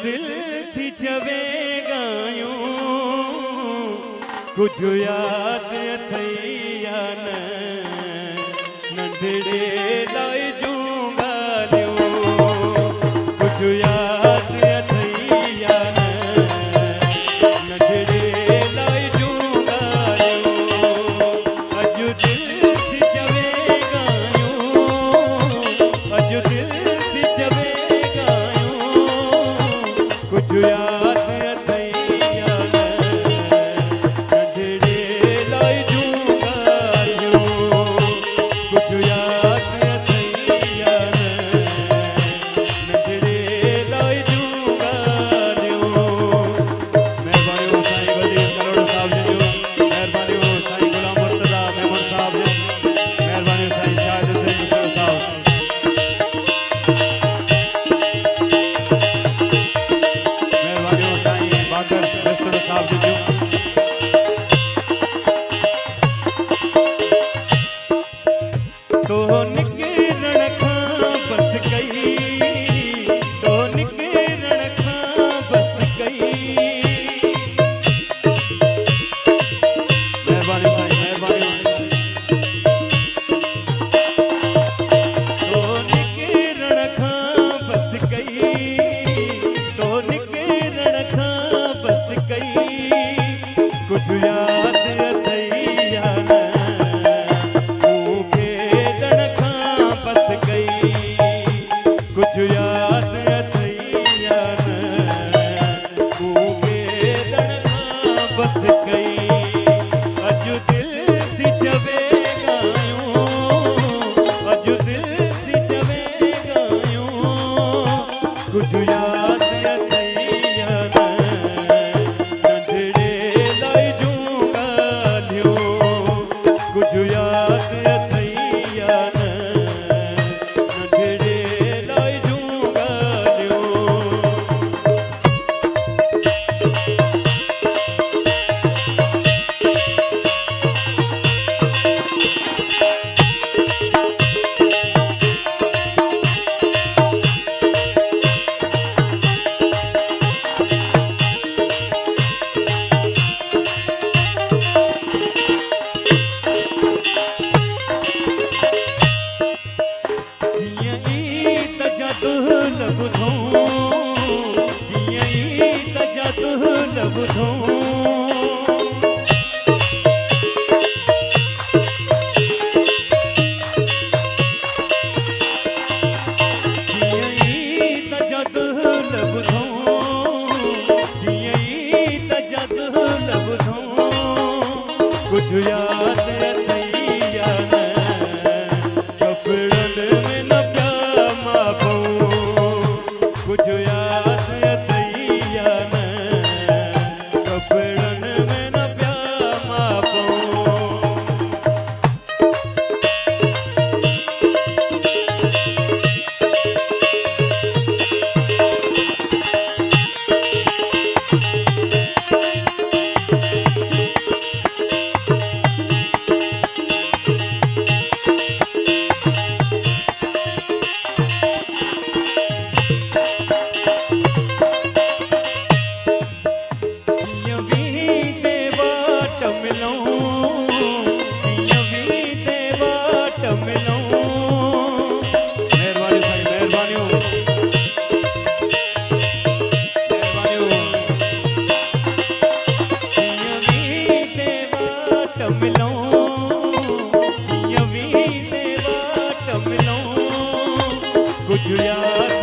दिल थी चवे गायूं कुछ याद थैया न नंढड़े लाई जूंगा कुछ याद थैया न नंढड़े लाई जूंगा अज दिल थी चवे गायूं अज दिल थी चवे कुछ याद थैया न नंढड़े लाई जूंगा कुछ याद थैया न नंढड़े लाई जूंगा मेहरबानी हो साईं वजीर करोड़ साहब जी जो मेहरबानी हो साईं गुलाम मुर्तजा मेमन साहब जी मेहरबानी हो साईं शाहिद हुसैन साहब तो निके रणखा बस गई तो निके रणखा बस गई मेहरबानी साईं मेहरबानी तो निके रणखा बस गई तो निके रणखा बस गई कुछ याद थैया न कुछ याद थैया न मूंखे रणखा बस गई अज दिल थी चवे गायूं अज दिल थी चवे गायूं कुछ याद थैया न नंढड़े लाई जूंगा कुछ याद थैया न कुछ याद थैया न कपड़न में न प्या मापऊं कुछ याद थैया न कपड़न में न प्या मापऊं कुछ याद